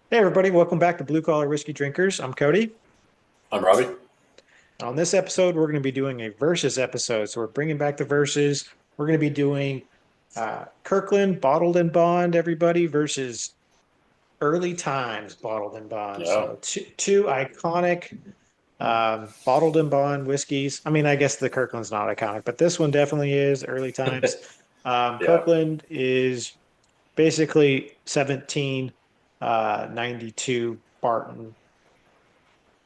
Hey everybody, welcome back to Blue Collar Whiskey Drinkers. I'm Cody. I'm Robbie. On this episode, we're going to be doing a versus episode. So we're bringing back the verses. We're going to be doing Kirkland Bottled in Bond, everybody, versus Early Times Bottled in Bond. Yeah. So two iconic bottled in bond whiskeys. I mean, I guess the Kirkland's not iconic, but this one definitely is. Early Times. Yeah. Kirkland is basically 1792 Barton,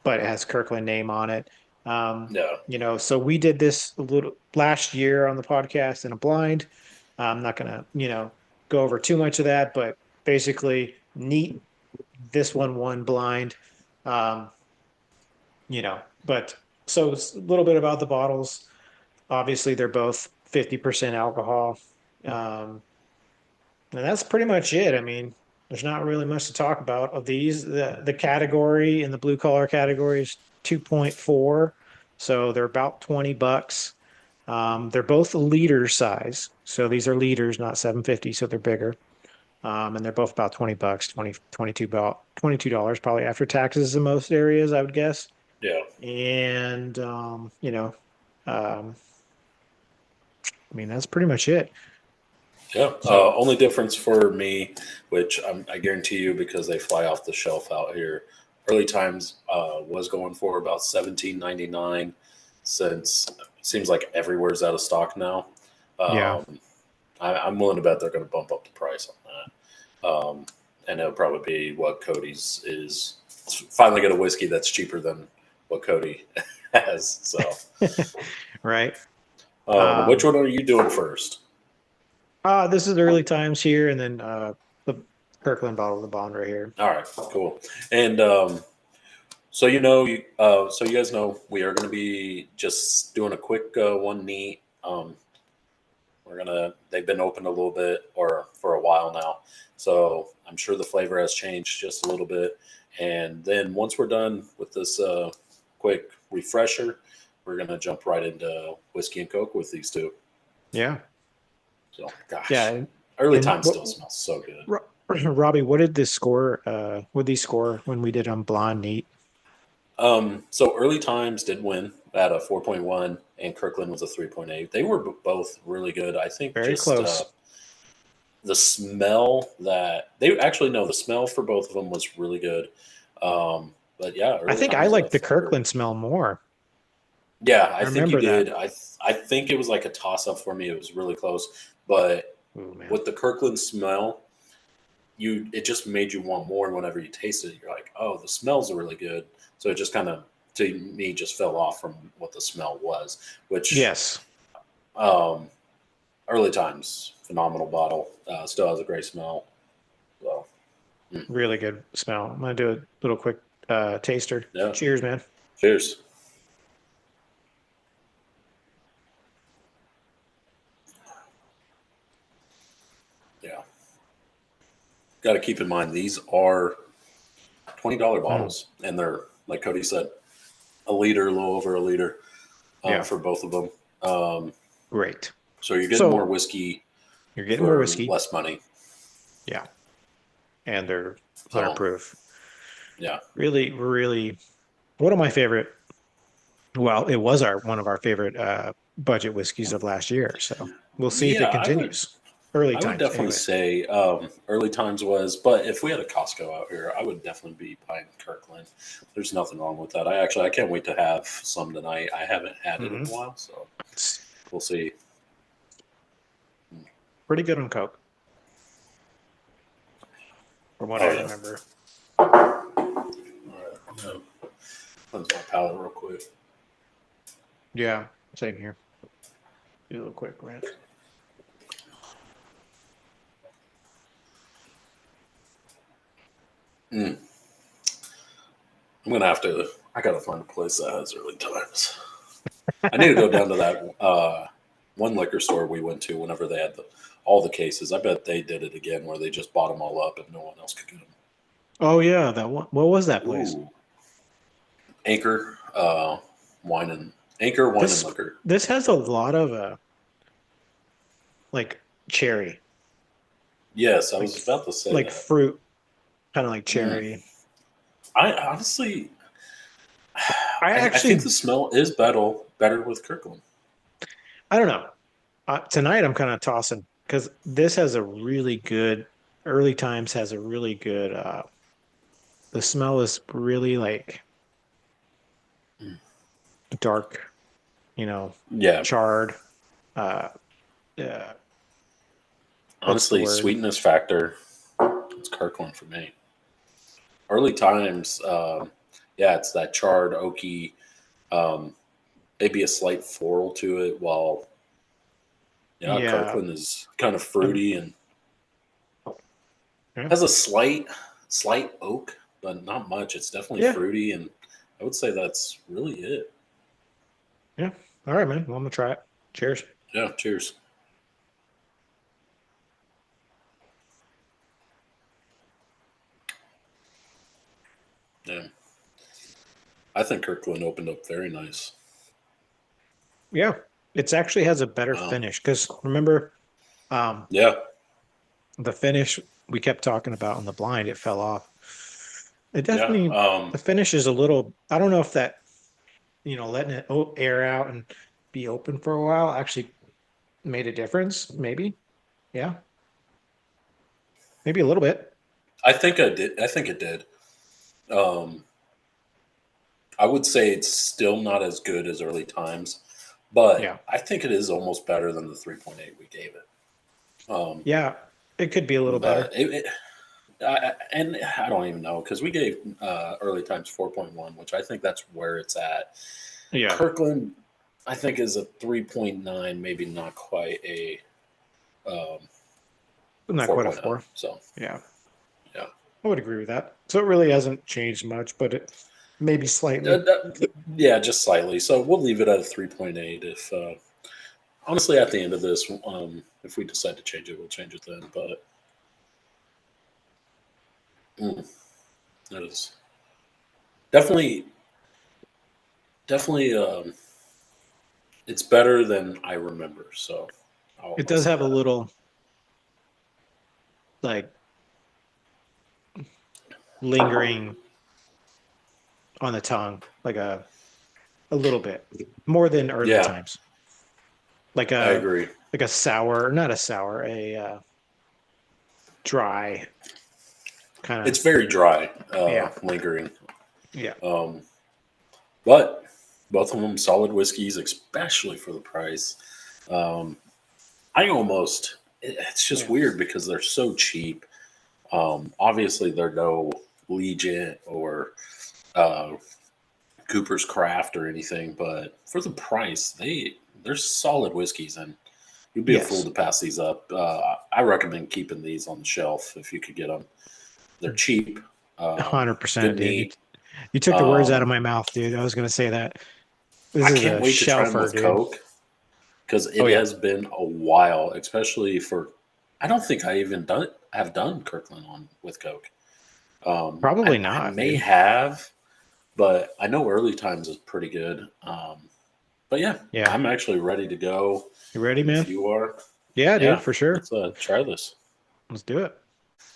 but it has Kirkland name on it. Yeah. So we did this a little last year on the podcast in a blind. I'm not gonna, go over too much of that, but basically, neat. This one won blind. Um, but so it's a little bit about the bottles. Obviously, they're both 50% alcohol. Um, and that's pretty much it. I mean, there's not really much to talk about of these. The category in the blue collar category is 2.4. So they're about $20. They're both liter size. So these are liters, not 750, so they're bigger. And they're both about $20, 22 about $22 probably after taxes in most areas, I would guess. Yeah. And um, I mean that's pretty much it. Yeah. So Only difference for me, which I guarantee you, because they fly off the shelf out here. Early times was going for about 17.99. Since it seems like everywhere's out of stock now. yeah. Um, I'm willing to bet they're going to bump up the price on that. And it'll probably be what Cody's is. Finally, get a whiskey that's cheaper than what Cody has. So, Right. which Um, one are you doing first? this is early times here, and then the Kirkland bottle of the bond right here. All right, cool. And so you guys know we are going to be just doing a quick one neat. They've been open a little bit or for a while now, so I'm sure the flavor has changed just a little bit. And then once we're done with this quick refresher, we're going to jump right into whiskey and coke with these two. Yeah, So, gosh, yeah. early And time what, still smells so good. Robbie, what did this score? What did these score when we did on blonde neat? So early times did win at a 4.1, and Kirkland was a 3.8. They were both really good. I think Very just close. the smell that they actually know the smell for both of them was really good. But yeah, I early think I times like the flavor. Kirkland smell more. Yeah, I I think you remember that. did. I think it was like a toss up for me. It was really close, but Oh man. with the Kirkland smell, it just made you want more whenever you tasted it. You're like, oh, the smells are really good. So it just kind of to me just fell off from what the smell was, which Yes, um, early times phenomenal bottle, still has a great smell. So really good smell. I'm gonna do a little quick taster. yeah, Cheers, man. cheers. Yeah, got to keep in mind these are $20 Mm, bottles, and they're like Cody said, a liter, a little over a liter yeah, for both of them. Um, great. so you're getting more So whiskey you're getting more for whiskey. less money. Yeah, and they're 100 So proof. yeah, Really, really one of my favorite. Well, it was our one of our favorite budget whiskeys of last year. So we'll see if yeah, it continues. Early I would times, definitely anyways. say early times was, but if we had a Costco out here, I would definitely be buying Kirkland. There's nothing wrong with that. I can't wait to have some tonight. I haven't had it in a Hmm. while, so It's we'll see. pretty good on Coke, from what I Oh yeah. remember. All right. Yeah. Cleanse my palate real quick. Yeah, same here. Do a little quick rinse. Mm. I'm gonna have to. I gotta find a place that has early times. I need to go down to that one liquor store we went to whenever they had all the cases. I bet they did it again where they just bought them all up and no one else could get them. Oh yeah, that one. What was that place? Ooh, Anchor wine and Anchor wine and This liquor. this has a lot of like cherry, Yes, I like was about to say like that. fruit. kind of like Mm. cherry. I honestly, I I think actually, the smell is better with Kirkland. I don't know. Tonight I'm kind of tossing because this has a really good, early times has a really good, the smell is really like Mm. dark, Yeah, charred. Uh, uh, what's the honestly, word? sweetness factor, it's Kirkland for me. Early times, yeah, it's that charred oaky, um, maybe a slight floral to it, while yeah, Yeah. Kirkland is kind of Um, fruity and yeah. has a slight oak, but not much. It's definitely Yeah. fruity, and I would say that's really it. Yeah. All right, man. Well, I'm gonna try it. Cheers. Yeah, cheers. Yeah, I think Kirkland opened up very nice. Yeah. It's actually has a better Wow. finish because remember, um, Yeah, the finish we kept talking about on the blind, it fell off. It yeah. definitely, the finish is a little, I don't know if that, letting it air out and be open for a while actually made a difference. Maybe. Yeah. Maybe a little bit. I think I did. I think it did. Um, I would say it's still not as good as early times, but Yeah. I think it is almost better than the 3.8 we gave it. Um, Yeah. It could be a little but better. and I don't even know because we gave early times 4.1, which I think that's where it's at. Yeah. Kirkland, I think, is a 3.9, maybe not quite a um, Not quite a 4.0. four. So Yeah. yeah, I would agree with that. So it really hasn't changed much, but it maybe uh, slightly. uh, yeah, just slightly. So we'll leave it at a 3.8. If honestly, at the end of this, if we decide to change it, we'll change it then. But mm, that is definitely, definitely, it's better than I remember. So It I'll does say have a that. little like lingering on the tongue, like a little bit more than early Yeah, times. Like I a agree. like a sour, not a sour, a dry kind of. It's very dry, Yeah. lingering. Yeah. Um, but both of them solid whiskeys, especially for the price. Um, I almost, it's just Yeah. weird because they're so cheap. Obviously, they're no Legion or uh, Cooper's Craft or anything, but for the price, they're solid whiskeys, and you'd be a fool Yes. to pass these up. I recommend keeping these on the shelf if you could get them. They're cheap, good 100%, dude. You, neat. you took the words out of Um, my mouth, dude. I was gonna say that. This I is can't a wait to try them shelfer, with dude. Coke because Oh it yeah. has been a while, especially for. I don't think I even have done Kirkland on with Coke. Probably I not, may dude. have, but I know early times is pretty good. But yeah, Yeah. I'm actually ready to go. You ready, If man? you are, Yeah, dude, yeah, for sure. let's try this. Let's do it.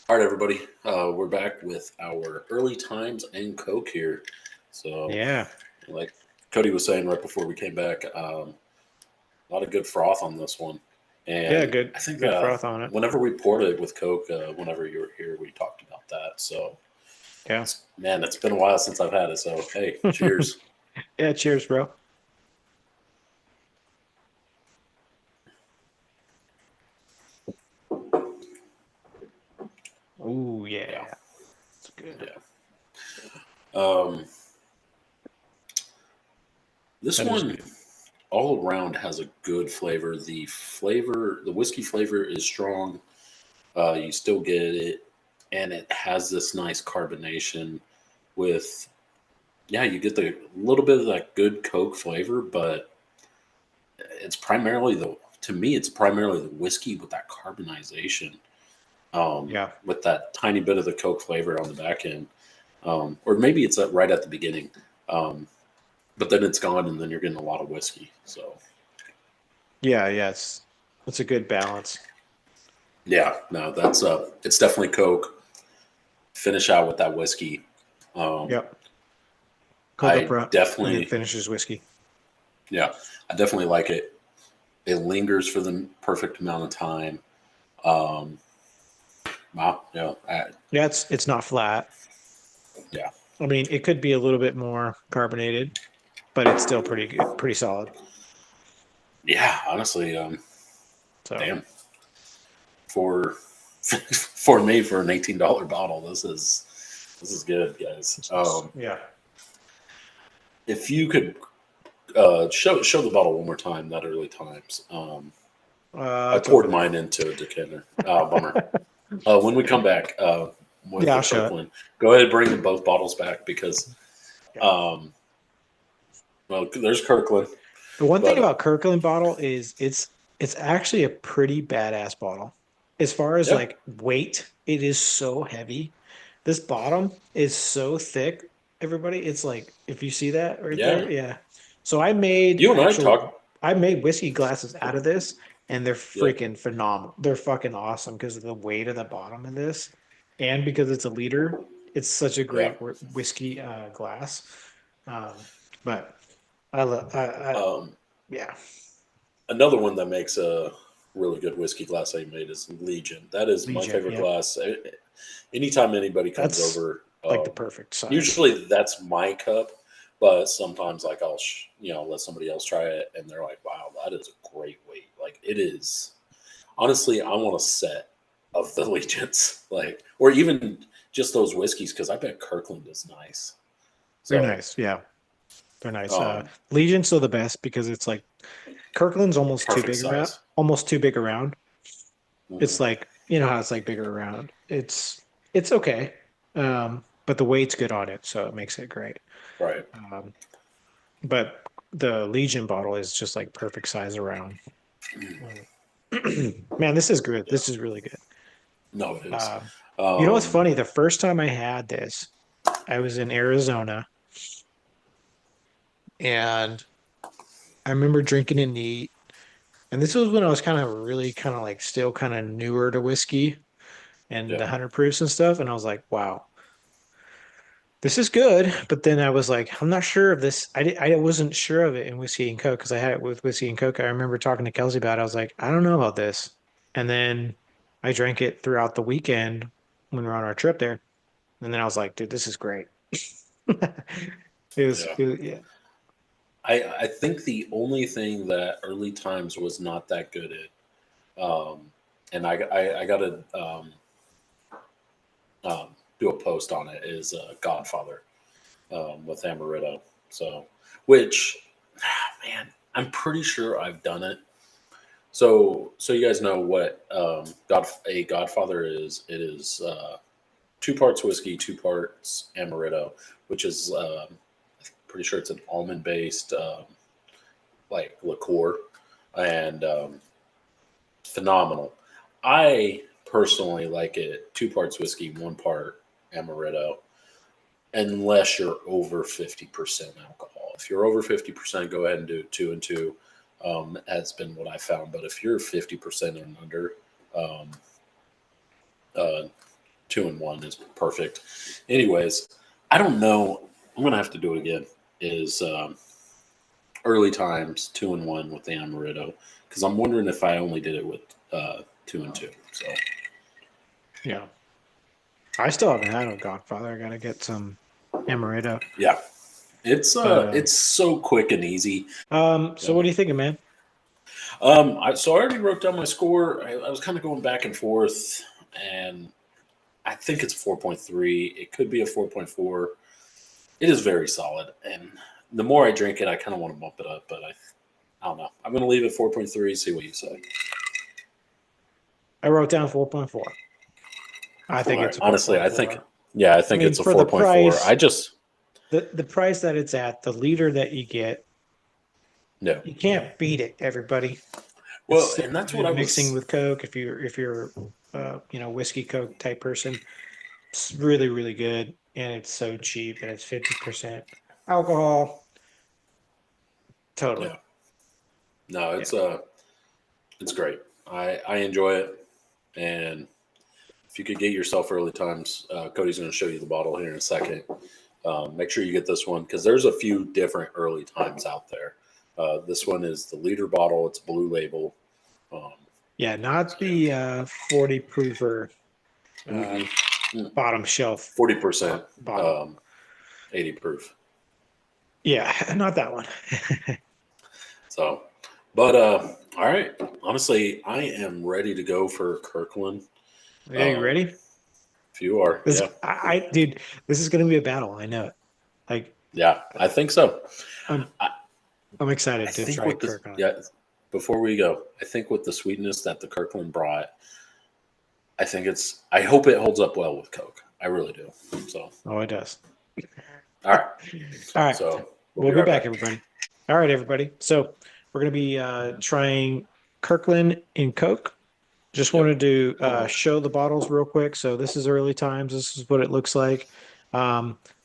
All right, everybody, we're back with our early times and Coke here. So, Yeah. like Cody was saying right before we came back, a lot of good froth on this one. Yeah, And good I think good froth on it. whenever we poured it with Coke, whenever you were here, we talked about that. So, Yeah. man, it's been a while since I've had it. So, hey, cheers. Yeah, cheers, bro. Oh Yeah, yeah. It's good. yeah. Um, this That is one good. all around has a good flavor. The whiskey flavor is strong. You still get it, and it has this nice carbonation with, yeah, you get the little bit of that good Coke flavor, but it's primarily to me, it's primarily the whiskey with that carbonization, Yeah. with that tiny bit of the Coke flavor on the back end, or maybe it's right at the beginning, um, but then it's gone, and then you're getting a lot of whiskey. So Yeah, yeah, it's a good balance. yeah, no, that's it's definitely Coke. finish out with that whiskey. Yep. Cold up I front, and then definitely, finishes whiskey. yeah, I definitely like it. It lingers for the perfect amount of time. Um, wow, yeah, Yeah, it's not flat. yeah, I mean, it could be a little bit more carbonated, but it's still pretty good, pretty solid. yeah. Honestly, So damn, for for me for an $18 bottle, this is good, guys. yeah. If you could show the bottle one more time, that early times. I It's over poured there. mine into a decanter. Bummer. When we come back with Yeah, the I'll show it. Kirkland, go ahead and bring both bottles back because, Yeah. um, well, there's Kirkland, The one thing but about Kirkland bottle is it's actually a pretty badass bottle. As far as yeah, like weight, it is so heavy. This bottom is so thick, everybody. It's like if you see that right yeah. there, yeah. So I made You and I actual talked. I made whiskey glasses out of this and they're Yeah, freaking phenomenal. They're fucking awesome because of the weight of the bottom of this and because it's a liter. It's such a yeah. great whiskey glass. Um, but I love I Um, yeah. Another one that makes a really good whiskey glass I made is Legion. That is my Legion, favorite yep. glass. Anytime anybody comes That's over, like the perfect size. usually that's my cup, but sometimes like I'll let somebody else try it and they're like, "Wow, that is a great weight." Like it is. Honestly, I want a set of the Legions, like or even just those whiskeys because I bet Kirkland is nice. They're So, nice, yeah. They're nice. um, Legion's still the best because it's like Kirkland's perfect size. almost too big around. Hmm. It's like you know how it's like bigger around. It's okay. But the weight's good on it, so it makes it great. Right. Um, but the Legion bottle is just like perfect size around. Man, this is good. Yeah. This is really good. No, it is. Um, you know what's Um, funny? The first time I had this, I was in Arizona and I remember drinking it neat. And this was when I was kind of really kind of like still kind of newer to whiskey and the yeah. 100 proofs and stuff. And I was like, wow, this is good. But then I was like, I'm not sure of this. I wasn't sure of it in whiskey and coke because I had it with whiskey and coke. I remember talking to Kelsey about it. I was like, I don't know about this. And then I drank it throughout the weekend when we were on our trip there. And then I was like, dude, this is great. Yeah. Yeah. I think the only thing that early times was not that good at, and I got to do a post on it is Godfather with Amaretto. So, which, man, I'm pretty sure I've done it. So you guys know what a Godfather is? It is 2 parts whiskey, 2 parts Amaretto, which is pretty sure it's an almond based like liqueur and phenomenal. I personally like it 2 parts whiskey, 1 part amaretto, unless you're over 50% alcohol. If you're over 50%, go ahead and do 2 and 2. Has been what I found. But if you're 50% and under, um, uh, 2 and 1 is perfect. Anyways, I don't know. I'm gonna have to do it again. Is early times 2 and 1 with the amaretto because I'm wondering if I only did it with 2 and 2. So Yeah. I still haven't had a Godfather. I gotta get some Amaretto. yeah, But it's so quick and easy. so what Uh, are you thinking, man? so I already wrote down my score. I was kind of going back and forth, and I think it's a 4.3. It could be a 4.4. It is very solid, and the more I drink it, I kind of want to bump it up, but I don't know. I'm going to leave it 4.3. See what you say. I wrote down 4.4. I All think right. it's a Honestly, I think 4.4. yeah, I I think mean, it's a for the 4.4. I price, just the price that it's at, the liter that you get, no. you can't beat it, everybody. It's Well, so and that's what I good mixing was. with Coke if you're whiskey Coke type person. It's really, really good. And it's so cheap and it's 50% alcohol. Totally. Yeah. No, Yeah. it's great. I enjoy it, and if you could get yourself early times, Cody's going to show you the bottle here in a second. Make sure you get this one because there's a few different early times out there. This one is the liter bottle. It's blue label. Yeah, not the 40 proofer bottom shelf 40%, bottle. 80 proof. Yeah, not that one. So, but all right. Honestly, I am ready to go for Kirkland. Yeah, you ready? If you are, This, yeah. Dude, this is going to be a battle. I know it. Like, yeah, I think so. I'm excited to try with Kirkland. Yeah, before we go, I think with the sweetness that the Kirkland brought, I hope it holds up well with Coke. I really do. So. Oh, it does. All right. All right. So we'll be back, everybody. All right, everybody. So we're going to be trying Kirkland in Coke. Just wanted to show the bottles real quick. So this is early times. This is what it looks like.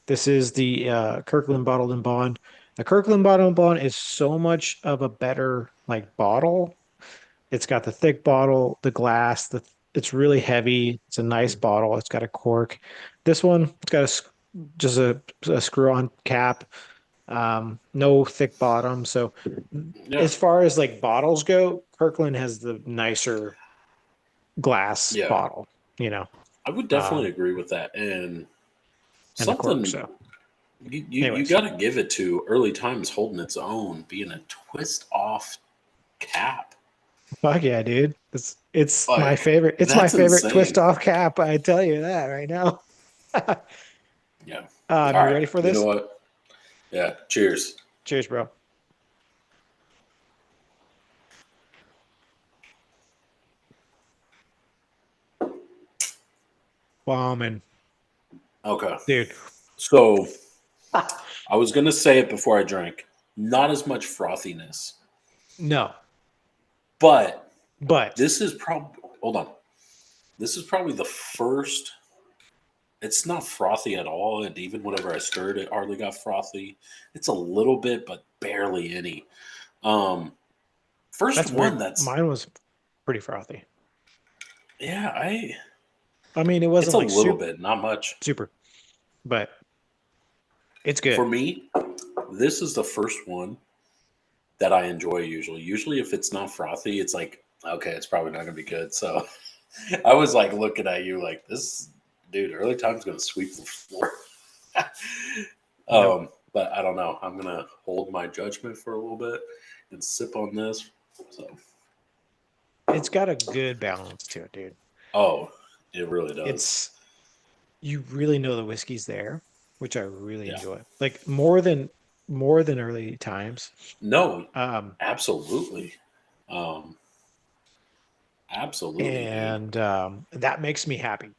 This is the Kirkland Bottle-in-Bond. The Kirkland Bottle-in-Bond is so much of a better like bottle. It's got the thick bottle, the glass, it's really heavy. It's a nice bottle. It's got a cork. This one, it's got just a screw-on cap. No thick bottom. So as far as like bottles go, Kirkland has the nicer glass bottle, you know. I would definitely agree with that. And something cork, so. you got to give it to early times holding its own, being a twist off cap. Fuck yeah, dude. It's like, my favorite. It's my favorite insane. Twist off cap. I tell you that right now. Yeah. You ready for this? You know what? Yeah. Cheers. Cheers, bro. Bombing. Okay. Dude. So I was going to say it before I drank. Not as much frothiness. No. But this is probably, hold on. This is probably the first, it's not frothy at all. And even whenever I stirred it, hardly got frothy. It's a little bit, but barely any. First one that's. Mine was pretty frothy. Yeah, I mean, it wasn't like a little bit, not much. Super. But it's good. For me, this is the first one that I enjoy usually. Usually if it's not frothy, it's like, okay, it's probably not going to be good. So I was like looking at you like, this dude, early time's going to sweep the floor. But I don't know. I'm going to hold my judgment for a little bit and sip on this. So it's got a good balance to it, dude. Oh, it really does. You really know the whiskey's there, which I really enjoy. Like more than early times. No, absolutely. Absolutely. And that makes me happy,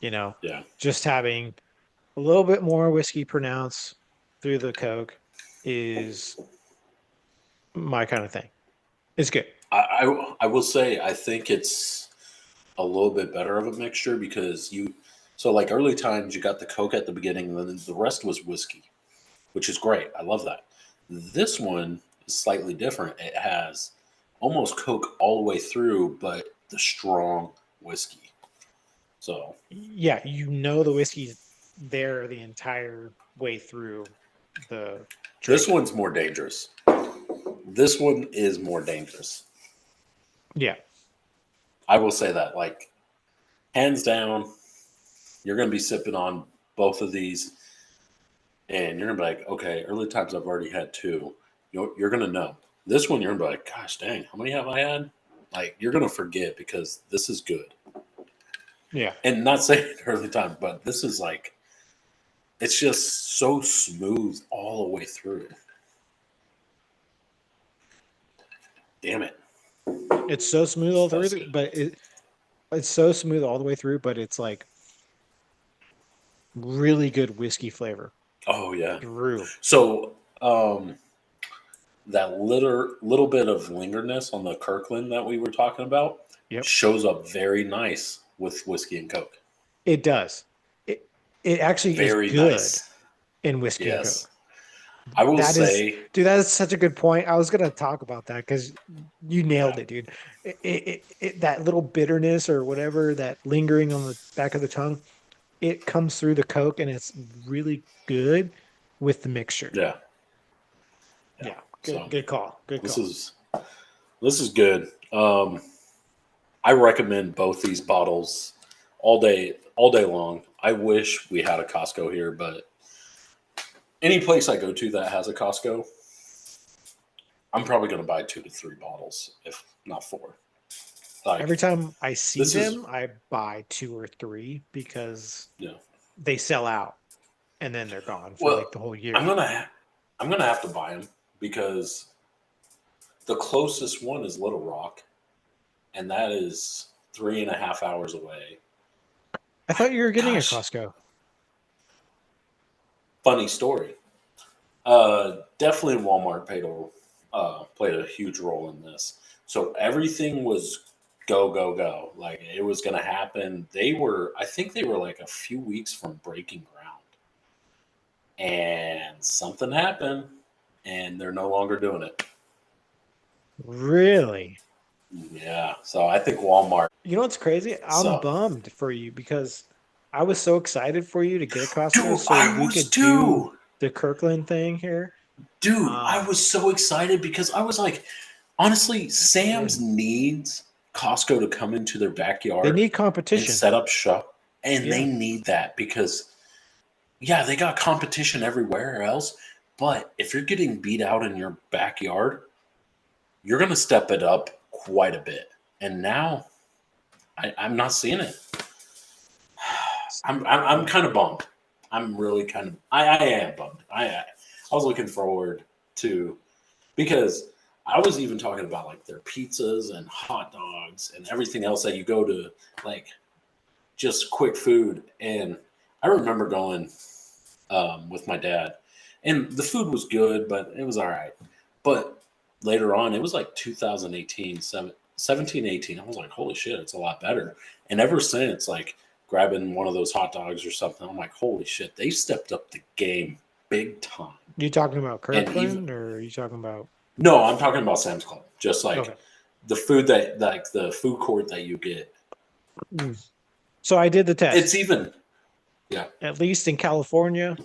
you know. Yeah. Just having a little bit more whiskey pronounced through the Coke is my kind of thing. It's good. I will say I think it's a little bit better of a mixture because like early times you got the Coke at the beginning and then the rest was whiskey, which is great. I love that. This one is slightly different. It has almost Coke all the way through, but the strong whiskey. So yeah, you know the whiskey's there the entire way through the drink. This one's more dangerous. This one is more dangerous. Yeah. I will say that, like, hands down, you're going to be sipping on both of these, and you're going to be like, okay, early times I've already had two. You're going to know. This one, you're going to be like, gosh, dang, how many have I had? Like, you're going to forget because this is good. Yeah. And not saying early time, but this is like, it's just so smooth all the way through. Damn it. It's so smooth all through, but it's so smooth all the way through, but it's like really good whiskey flavor. Oh yeah. Through. So that little bit of lingerness on the Kirkland that we were talking about shows up very nice with whiskey and Coke. It does. It actually very is good nice. In whiskey and Coke. I will That is, say, dude, that is such a good point. I was gonna talk about that because you yeah, nailed it, dude. That little bitterness or whatever that lingering on the back of the tongue, it comes through the Coke and it's really good with the mixture. yeah, yeah. Yeah, good, So good call. Good this call. is this is good. I recommend both these bottles all day long. I wish we had a Costco here, but any place I go to that has a Costco, I'm probably going to buy 2 to 3 bottles, if not 4. Every Like time I see this is, them, I buy 2 or 3 because you know, they sell out and then they're gone for well, like the whole I'm year. gonna I'm gonna have to buy them because the closest one is Little Rock, and that is 3.5 hours away. I thought you were getting a Gosh, Costco. funny story. Definitely Walmart played a huge role in this. So everything was go go go. Like it was going to happen. I think they were like a few weeks from breaking ground, and something happened, and they're no longer doing it. Really? Yeah. So I think Walmart. You know what's crazy? I'm So, bummed for you because I was so excited for you to get a Costco dude, so I we was could do too. the Kirkland thing here. Dude, I Um, was so excited because I was like, honestly, Sam's needs Costco to come into their they backyard need and competition. set up shop. And they Yeah. need that because, yeah, they got competition everywhere else. But if you're getting beat out in your backyard, you're going to step it up quite a bit. And now I'm not seeing it. I'm kind of bummed. I'm really kind of, I am bummed. I was looking forward to, because I was even talking about like their pizzas and hot dogs and everything else that you go to, like just quick food. And I remember going with my dad, and the food was good, but it was all right. But later on, it was like 2018, 17, 18. I was like, holy shit, it's a lot better. And ever since, like grabbing one of those hot dogs or something, I'm like, holy shit, they stepped up the game big time. You talking about And even, Kirkland or are you talking about no, I'm talking about Sam's Club. Just okay. like the food that, like the food court that you get. Mm. So I did the It's test. even, yeah, At least in California,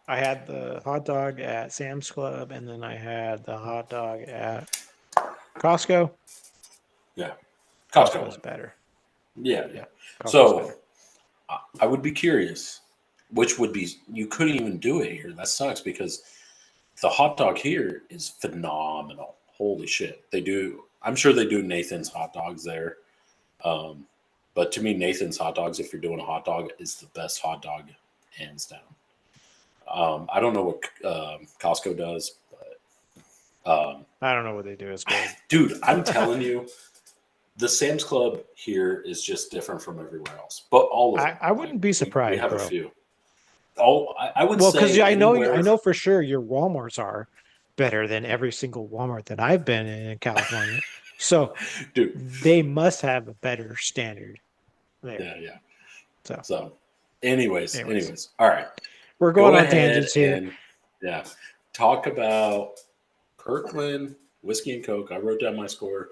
I had the hot dog at Sam's Club and then I had the hot dog at Costco. yeah. Costco Costco's one. better. Yeah, yeah. Yeah, Costco's So better. I would be curious, which would be, you couldn't even do it here. That sucks because the hot dog here is phenomenal. Holy shit. They do, I'm sure they do Nathan's hot dogs there. Um, but to me, Nathan's hot dogs, if you're doing a hot dog, is the best hot dog, hands down. I don't know what Costco does, but I don't know what they do as good. dude, I'm telling you, the Sam's Club here is just different from everywhere else, but all of them. I Like wouldn't be we surprised, have a bro. few. Oh, I would Well, because say I anywhere, know for sure your Walmarts are better than every single Walmart that I've been in California. So dude. they must have a better standard there. Yeah, yeah. So, So, anyways, anyways, all right. we're going Go on ahead tangents here. and yeah, talk about Kirkland whiskey and Coke. I wrote down my score.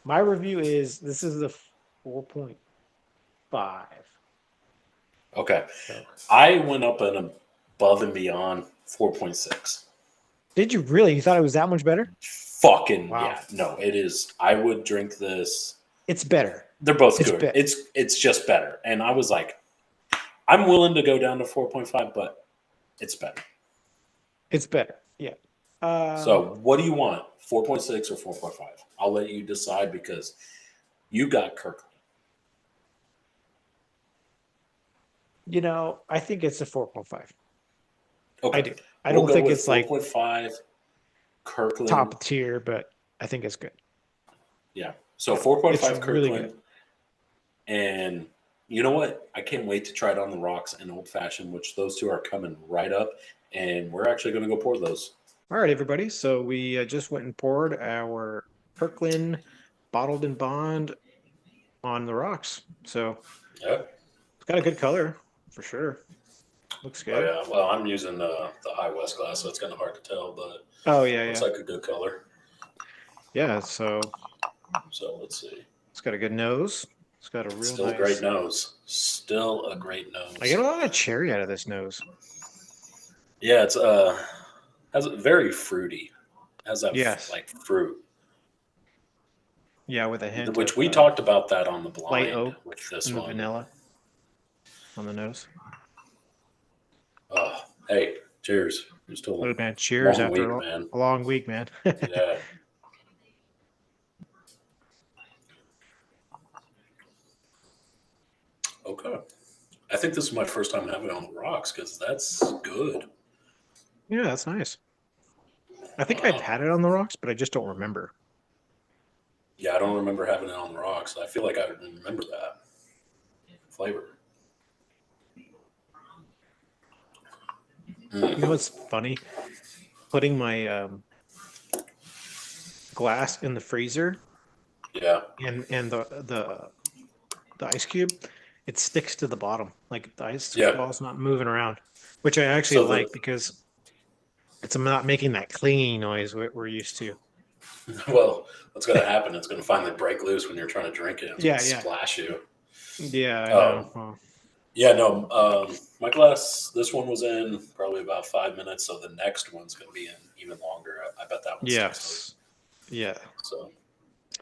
My review is this is the 4.5 Okay, Coke. I went up and above and beyond 4.6. Did you really? You thought it was that much better? Fucking Wow. yeah, no, it is. I would drink this. It's better. They're both It's good. better. It's just better. And I was like, I'm willing to go down to 4.5, but it's better. It's better. Yeah. So, what do you want? 4.6 or 4.5? I'll let you decide because you got Kirkland. I think it's a 4.5. I Okay. do. I We'll don't go think with it's like 4.5 Kirkland. top tier, but I think it's good. Yeah. So Yeah. It's 4.5 really good. Kirkland. And you know what? I can't wait to try it on the rocks and old fashioned, which those two are coming right up. And we're actually going to go pour those. All right, everybody. So we just went and poured our Kirkland bottled in bond on the rocks. So Yeah. it's got a good color for sure. Looks Oh good. yeah. Well, I'm using the high west glass, so it's kind of hard to tell, but Oh yeah, looks yeah. like a good color. Yeah, so So let's see. it's got a good nose. It's got a real Still a great nice. nose. Still a great I get nose. a lot of cherry out of this nose. Yeah, it's has a very fruity. Has that Yes. like fruit, Yeah, with a hint which of we talked about that on the light blind oak with this and the one. vanilla on the nose. Oh, hey, cheers. It's still Oh man, a cheers long after week, man. a long week, man. Yeah. Okay. I think this is my first time having it on the rocks because that's good. Yeah, that's nice. I think I've Wow. had it on the rocks, but I just don't remember. Yeah, I don't remember having it on the rocks. I feel like I remember that flavor. You know Mm. what's funny? Putting my glass in the freezer Yeah. and the ice cube, it sticks to the bottom. Like the ice Yeah. ball's not moving around, which I actually So like because it's not making that clinging noise we're used to. well, what's going to happen? It's going to finally break loose when you're trying to drink it. It's going Yeah, to yeah, splash you. yeah. I know. Um, Well, yeah, no. My glass, this one was in probably about 5 minutes. So the next one's going to be in even longer. I bet that one stays like yes, yeah. so.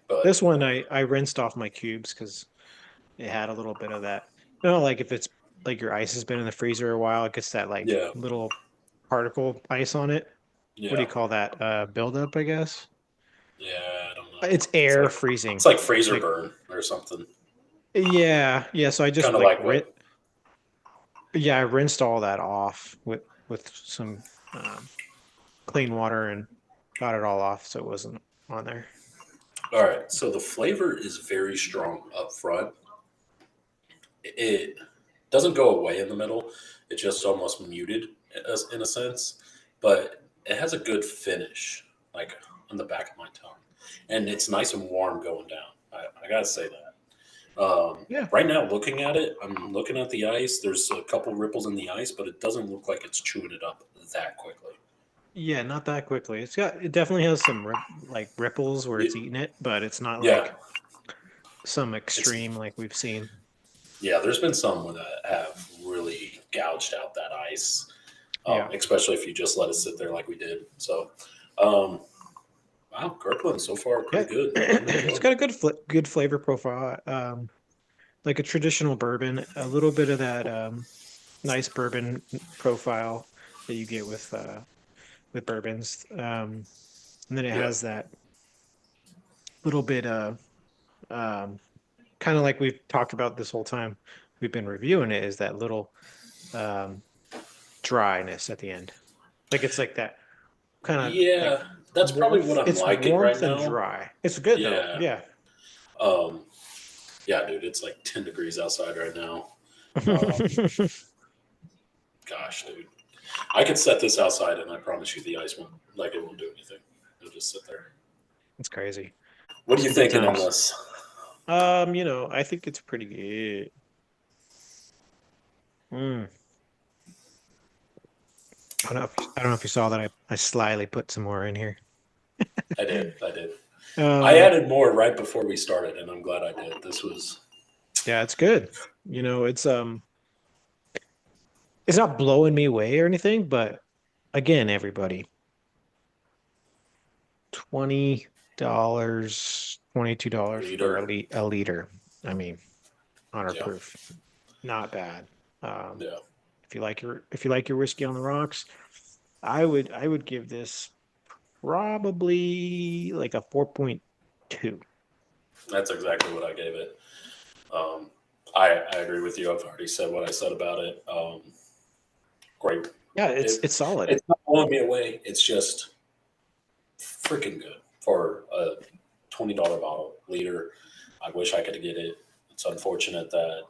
But This one I rinsed off my cubes because it had a little bit of that. You know, like if it's like your ice has been in the freezer a while, it gets that like yeah, little particle ice on it. What do yeah, you call that? Buildup, I guess. yeah. I don't know. It's air It's freezing. like freezer Like burn or something. yeah, yeah. So I just Kind of like like what? yeah, I rinsed all that off with some clean water and got it all off, so it wasn't on there. All right. So the flavor is very strong up front. It doesn't go away in the middle. It's just almost muted in a sense, but it has a good finish, like on the back of my tongue, and it's nice and warm going down. I gotta say that. Yeah, Right now, looking at it, I'm looking at the ice. There's a couple ripples in the ice, but it doesn't look like it's chewing it up that quickly. yeah, not that quickly. It definitely has some like ripples where it's Y- eating it, but it's not Yeah, like some it's extreme like we've seen. yeah. There's been some that have really gouged out that ice, Yeah. especially if you just let it sit there like we did. So, um, wow, Kirkland so far Yeah. pretty good. I'm It's enjoying got a it. good flavor profile. Like a traditional bourbon, a little bit of that nice bourbon profile that you get with bourbons. And then it Yeah, has that little bit of kind of like we've talked about this whole time we've been reviewing it is that little um dryness at the end. Like it's like that kind of like yeah. That's probably what warmth. I'm It's liking right warmth and now. dry. It's good though. Yeah, Yeah. um, yeah, dude. It's like 10 degrees outside right now. Um, Gosh, dude. I could set this outside, and I promise you, the ice won't like it won't do anything. It'll just sit there. It's crazy. What are you Good thinking on times. this? I think it's pretty good. Mm. I don't know if you saw that I slyly put some more in here. I did. I did. I Um, added more right before we started, and I'm glad I did. This was yeah, it's good. It's not blowing me away or anything, but again, everybody, $20, a $22 for leader. a liter. I mean, honor Yeah. proof. Not bad. Um, Yeah. if you like your whiskey on the rocks, I would give this probably like a 4.2. That's exactly what I gave it. Um, I agree with you. I've already said what I said about it. Great. Yeah, It, it's solid. it's not blowing me away. It's just freaking good for a $20 bottle liter. I wish I could get it. It's unfortunate that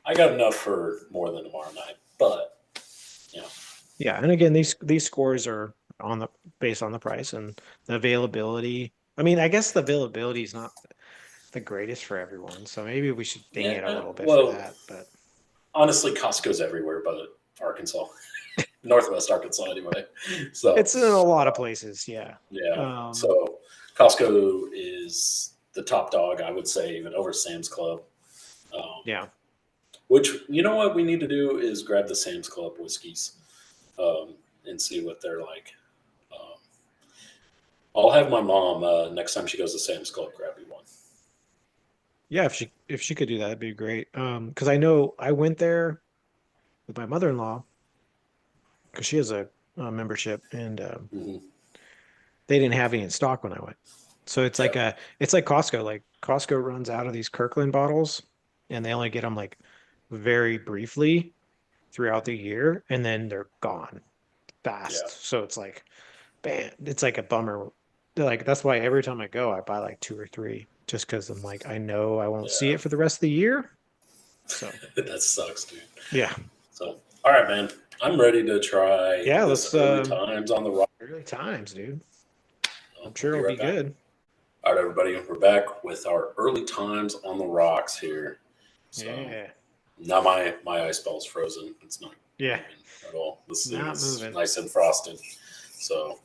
I got enough for more than tomorrow night, but you know, Yeah, and again, these scores are on the based on the price and the availability. I mean, I guess the availability is not the greatest for everyone, so maybe we should ding it a yeah. little bit for Well, that. But honestly, Costco's everywhere, but Arkansas, Northwest Arkansas, anyway. So It's in a lot of places. Yeah. yeah. So Costco is the top dog, I would say, even over Sam's Club. Yeah. Which, you know what we need to do is grab the Sam's Club whiskeys and see what they're like. Um, I'll have my mom next time she goes to Sam's Club grab me one. Yeah, if she could do that, that'd be great. Because I know I went there with my mother-in-law because she has a membership, and Mm-hmm. they didn't have any in stock when I went. So Yeah, it's like Costco. Like Costco runs out of these Kirkland bottles, and they only get them like very briefly throughout the year, and then they're gone yeah, fast. So it's like, man, it's like a bummer. Like that's why every time I go, I buy like two or three, just because I'm like, I know I won't see yeah. it for the rest of the year. So That sucks, dude. yeah, So, all right, man. I'm ready to try yeah. this Let's early times on the rock. early times, dude. I'm We'll sure be it'll be right back. good. All right, everybody. We're back with our early times on the rocks here. So Yeah, now my ice ball's frozen. It's not yeah. moving at all. This thing Not is moving. nice and frosted. So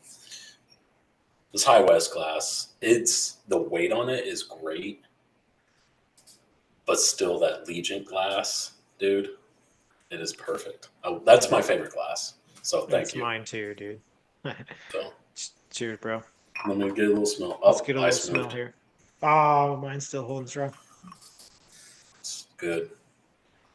this high west glass, it's the weight on it is great, but still that Legion glass, dude, it is perfect. Oh, that's my favorite glass. So thank That's you. mine too, dude. So Cheers, bro. let me get a little smell. Let's Oh, get a little ice smell moved. here. Oh, mine's still holding strong. It's good.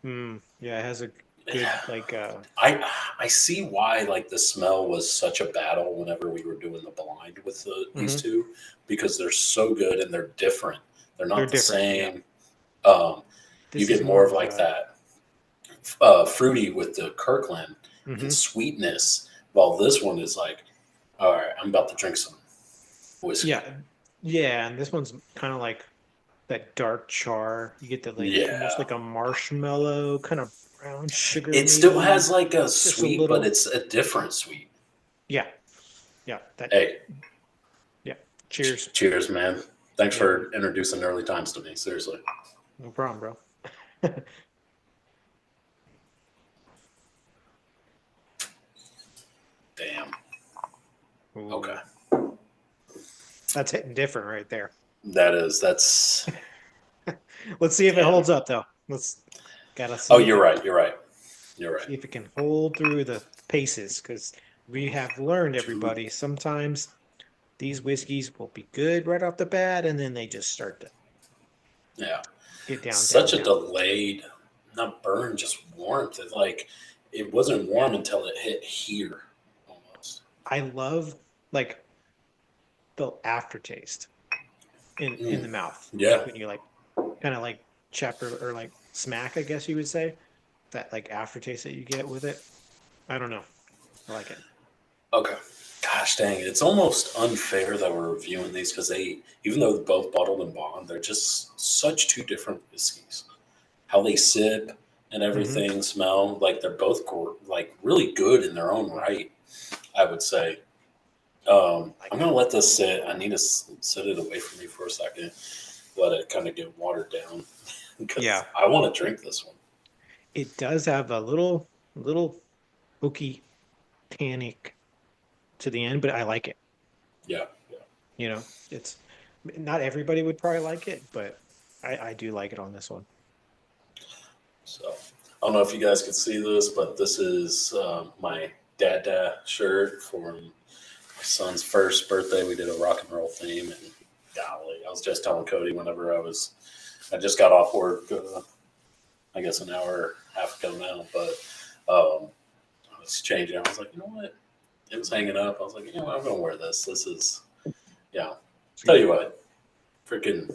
Yeah, it has a good like I see why like the smell was such a battle whenever we were doing the blind with these mhm. two, because they're so good and they're different. They're They're not the different. Yeah. same. You This is get more more of of like a that fruity with the Kirkland and mhm. sweetness, while this one is like, all right, I'm about to drink some whiskey. Yeah. Yeah, and this one's kind of like that dark char. You get the like almost Yeah, like a marshmallow kind of brown sugar it still maybe. has like a Just a sweet, but little. it's a different sweet. Yeah. Yeah. That Hey, yeah. Cheers. cheers, man. Thanks Yeah, man. for introducing early times to me. Seriously. No problem, bro. Damn. Okay. Ooh, that's hitting different right there. That's Let's see if it damn. holds up though. Let's gotta Oh, see if you're it right. You're right. You're right. see if it can hold through the paces because we have learned Dude, everybody sometimes these whiskeys will be good right off the bat and then they just start to yeah. get down, down, Such a down. delayed, not burn, just warmth. It like it wasn't warm until it hit here, almost. I love like the aftertaste in Mm, the mouth. yeah. Like when you like kind of like chapter or like smack, I guess you would say. That like aftertaste that you get with it. I don't know. I like it. Okay. Gosh dang it! It's almost unfair that we're reviewing these because even though they're both bottled and bond, they're just such two different whiskeys. How they sip and Hmm. everything smell like they're both like really good in their own right. I would say. Like I'm it. gonna let this sit. I need to set it away from me for a second, let it kind of get watered down because Yeah. I want to drink this one. It does have a little oaky tannic to the end, but I like it. Yeah, yeah. You know, it's not everybody would probably like it, but I do like it on this one. So I don't know if you guys can see this, but this is my dad shirt for my son's first birthday. We did a rock and roll theme, and golly, I was just telling Cody whenever I just got off work, I guess an hour and a half ago now, but I was changing. I was like, you know what? It was hanging up. I was like, you know what? I'm going to wear this. This is, yeah. Tell Sweet. you what, freaking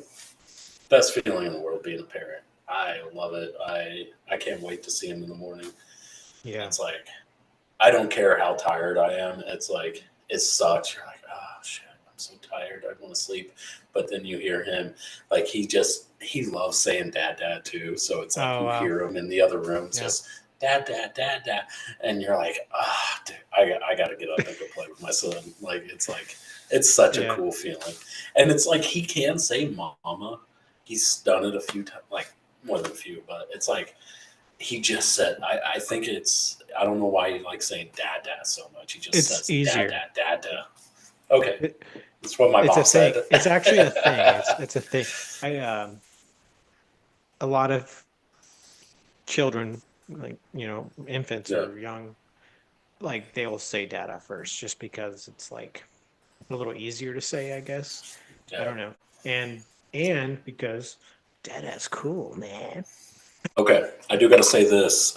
best feeling in the world being a parent. I love it. I can't wait to see him in the morning. Yeah. It's like, I don't care how tired I am. It's like, it sucks. You're like, oh, shit, I'm so tired. I want to sleep. But then you hear him, like, he loves saying dad too. So it's like Oh you wow. hear him in the other room Yeah. just, dad. And you're like, ah, dude, I got to get up and go play with my son. Like, it's such a Yeah. cool feeling. And it's like, he can say mama. He's done it a few times, like, more than a few, but it's like, he just said, I think it's, I don't know why he likes saying dada so much. He just It's says easier. dada. Okay. It, That's what my it's a boss said. thing. It's actually a thing. It's a thing. I a lot of children, like, infants Yeah. or young, like they'll say data first just because it's like a little easier to say, I guess. I Yeah. don't know. And because data's cool, man. Okay. I do got to say this.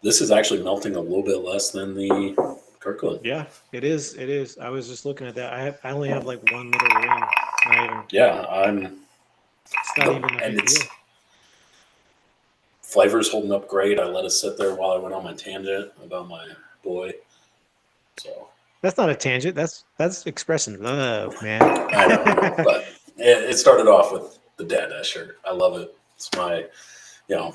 This is actually melting a little bit less than the Kirkland. Yeah, it is. It is. I was just looking at that. I only have like one little ring. Not even. Yeah. It's not even a And big it's deal. flavor's holding up great. I let it sit there while I went on my tangent about my boy. So That's not a tangent. That's expressing love, man. I know. But it started off with the dada shirt. I love it. It's my, you know,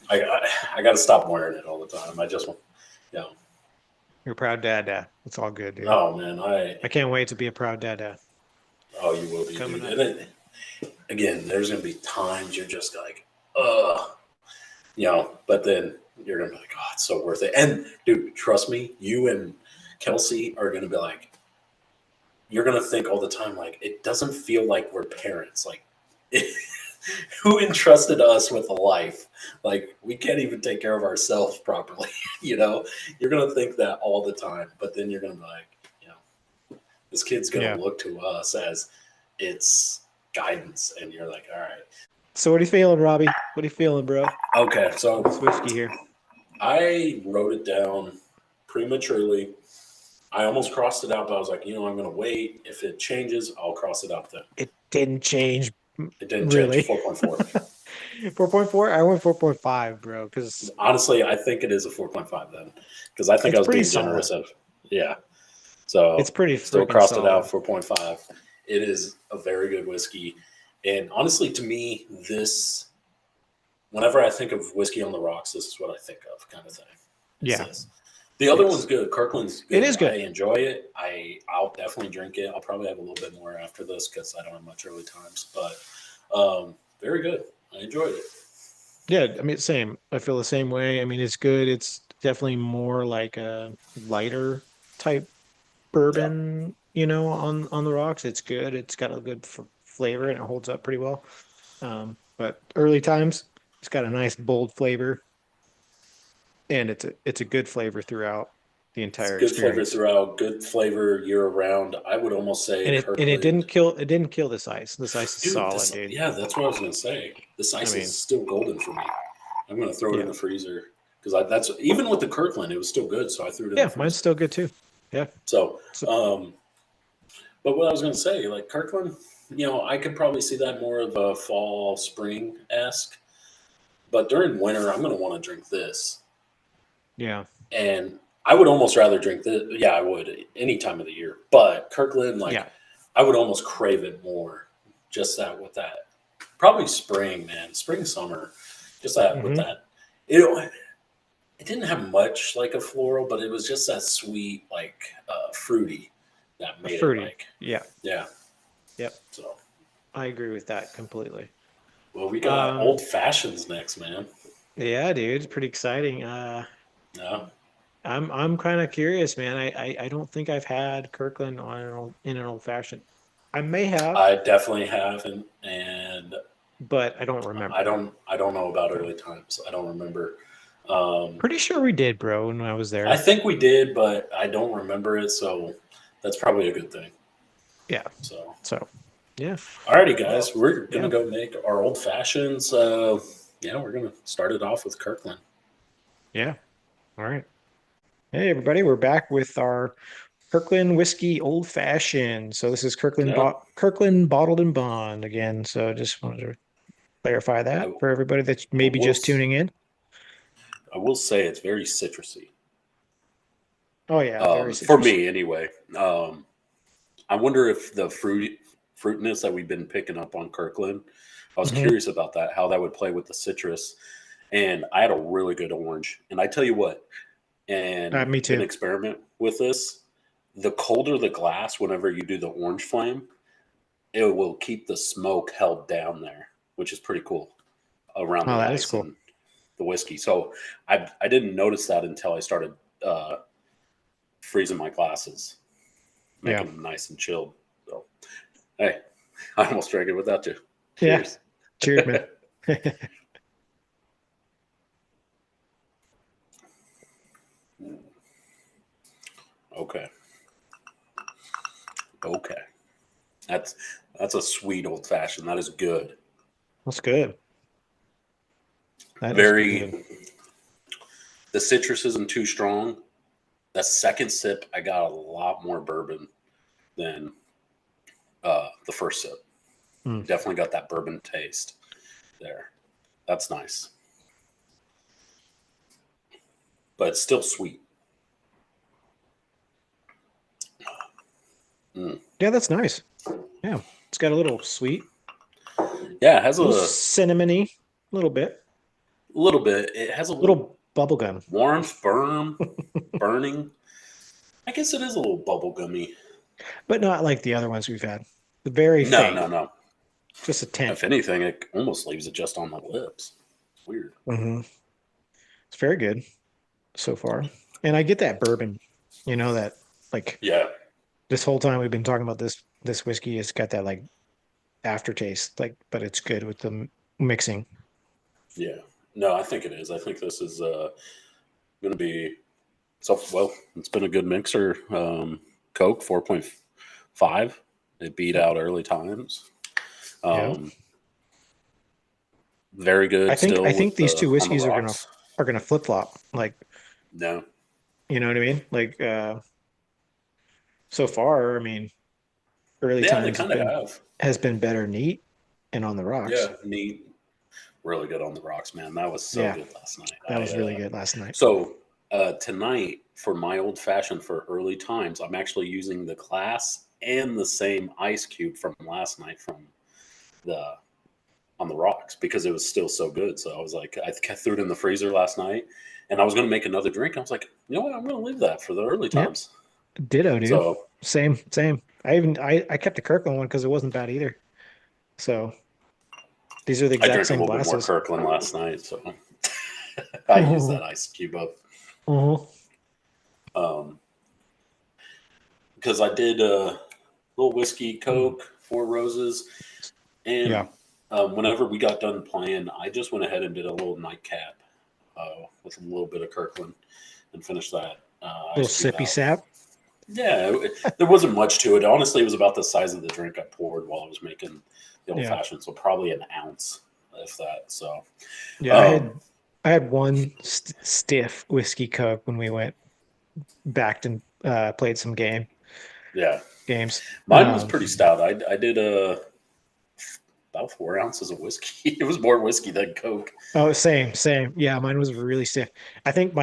I got to stop wearing it all the time. I just, you know, You're a proud dad, dad. It's all good, dude. oh man, I can't wait to be a proud dad, dad. oh, you will It's be, coming dude. up. And again, there's gonna be times you're just like, but then you're gonna be like, oh, it's so worth it. And dude, trust me, you and Kelsey are gonna be like, you're gonna think all the time, like, it doesn't feel like we're parents. Like, who entrusted us with a life? Like, we can't even take care of ourselves properly. You're gonna think that all the time, but then you're gonna be like, this kid's gonna Yeah. look to us as it's guidance, and you're like, all right. So what are you feeling, Robbie? What are you feeling, bro? Okay, so This whiskey here. I wrote it down prematurely. I almost crossed it out, but I was like, I'm going to wait. If it changes, I'll cross it out then. It didn't change It didn't change. really. 4.4. 4.4? I went 4.5, bro, because Honestly, I think it is a 4.5 then, because I think I it's was pretty being solid. generous. Yeah. It's So pretty still freaking crossed it out solid. 4.5. It is a very good whiskey. And honestly, to me, whenever I think of whiskey on the rocks, this is what I think of, kind of thing. Is Yeah. this. The other one's Yes. good. Kirkland's It good. is I good. enjoy it. I'll definitely drink it. I'll probably have a little bit more after this because I don't have much early times. But very good. I enjoyed it. Yeah, I mean, same. I feel the same way. I mean, it's good. It's definitely more like a lighter type Yeah. bourbon, on the rocks. It's good. It's got a good flavor and it holds up pretty well. But early times, it's got a nice bold flavor and it's a good flavor throughout the It's entire good flavor experience. throughout. Good flavor year round. I would almost say And it Kirkland. didn't kill this ice. This ice is Dude, solid, dude. that's what I was gonna say. This I ice is mean, still golden for me. I'm gonna throw it in yeah. the freezer because that's even with the Kirkland, it was still good. So I threw it in the Yeah, mine's freezer. still good too. Yeah. So, So, but what I was gonna say, like Kirkland, I could probably see that more of a fall spring esque. But during winter, I'm gonna want to drink this, yeah. and I would almost rather drink this. Yeah, I would any time of the year. But Kirkland, like, Yeah. I would almost crave it more. Just that with that, probably spring, man, spring, summer, just that with Hmm. that. It didn't have much like a floral, but it was just that sweet, like fruity, that made it Fruity. like, Yeah. yeah. Yep. So, I agree with that completely. well, we got Um, old fashions next, man. yeah, dude, it's pretty exciting. Yeah, I'm kind of curious, man. I don't think I've had Kirkland in an old fashioned. I may have, I definitely haven't, and but I don't remember. I don't know about So early times. I don't remember. Um, pretty sure we did, bro, when I was I there. think we did, but I don't remember it, so that's probably a good thing. Yeah. So, So yeah. alrighty, Well, guys, we're gonna yeah. go make our old fashions. Yeah, we're gonna start it off with Kirkland. Yeah. All right. Hey, everybody, we're back with our Kirkland whiskey old fashioned. So this is Yeah, Kirkland Bottled in Bond again. So just wanted to clarify I, that for everybody that's I maybe will. just tuning in. I will say it's very citrusy. Oh yeah, very For citrusy. me, anyway. I wonder if the fruitiness that we've been picking up on Kirkland. I was Hmm. curious about that, how that would play with the citrus. And I had a really good orange. And I tell you what, and Me can too. experiment with this. The colder the glass, whenever you do the orange flame, it will keep the smoke held down there, which is pretty cool. around Oh, the that is ice cool. and the whiskey. So I didn't notice that until I started freezing my glasses, Yeah. making them nice and chilled. So hey, I almost drank it without you. Yeah. Cheers. Cheers, man. Okay. Okay. That's that's a sweet old fashioned. That is good. That's good. That is Very good. the citrus isn't too strong. The second sip, I got a lot more bourbon than the first sip. Mm. Definitely got that bourbon taste there. That's nice. But it's still sweet. Mm. Yeah, that's nice. Yeah. It's got a little sweet, Yeah, it has a little a cinnamony, a little bit, little bit. It has a little little bubble gum. warmth, burning. I guess it is a little bubblegummy. But not like the other ones we've had. Very No, faint, no, no. just a tint. If anything, it almost leaves it just on my lips. Weird. Hmm. It's very good so far. And I get that bourbon, that like Yeah, this whole time we've been talking about this whiskey, it's got that like aftertaste, like, but it's good with the mixing. yeah. No, I think it is. I think this is going to be so. Well, it's been a good mixer. Coke 4.5. It beat Yep. out early times. Yeah. Um, very I good think I still think with these the two on the whiskeys rocks. are gonna flip flop. Like, No, you know what I mean? Like so far, I mean, early yeah, they times kind of have. has been better neat and on the rocks. Yeah, neat. Really good on the rocks, man. That was so Yeah, good last night. that was really good last night. So tonight for my old fashioned for early times, I'm actually using the glass and the same ice cube from last night from the on the rocks because it was still so good. So I was like, I threw it in the freezer last night, and I was going to make another drink. I was like, you know what, I'm going to leave that for the early Yep. times. Ditto, dude. So Same. I kept the Kirkland one because it wasn't bad either. So these are the I exact drank a same little bit more glasses. Kirkland last night, so I used that ice cube up. Mhm. Um, because I did a little whiskey, Mhm. Coke, Four Roses, and Yeah. whenever we got done playing, I just went ahead and did a little nightcap with a little bit of Kirkland and finished that Little ice cube sippy out. sap. Yeah, there wasn't much to it. Honestly, it was about the size of the drink I poured while I was making the old Yeah. fashioned, so probably an ounce, if that. So, Yeah, um, I had one stiff whiskey Coke when we went back and played some yeah, games. mine was pretty stout. I did about 4 ounces of whiskey. It was more whiskey than Coke. Oh, same. Yeah, mine was really stiff. I think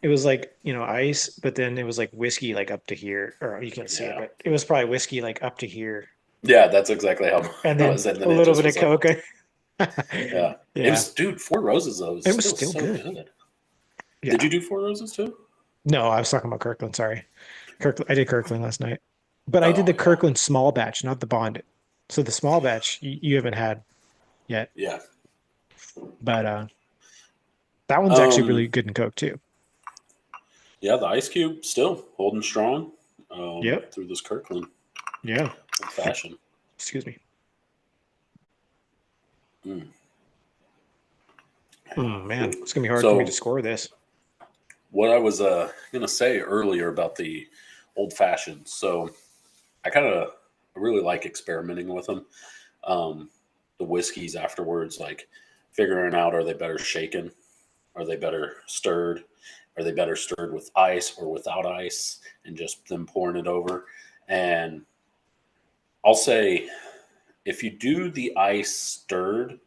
it was like, ice, but then it was like whiskey like up to here, or you can't see it, Yeah, but it was probably whiskey like up to here, yeah, that's exactly how and it then was. And a then it little just bit of was like, Coke. yeah, it Yeah, was, dude. Four Roses though was it was still still so good. good. Did Yeah. you do Four Roses too? No, I was talking about Kirkland. Sorry. Kirkland. I did Kirkland last night, but I did Oh the yeah, Kirkland small batch, not the bonded. So the small batch you haven't had yet, yeah. but that one's actually Um, really good in Coke too. yeah, the Ice Cube still holding strong Yep. through this Kirkland Yeah. old fashioned. Excuse me. Mm. Man, it's gonna be hard for me to So score this. what I was gonna say earlier about the old fashioned. So I kind of really like experimenting with them. Um, the whiskeys afterwards, like figuring out, are they better shaken? Are they better stirred? Are they better stirred with ice or without ice, and just them pouring it over? And I'll say, if you do the ice stirred,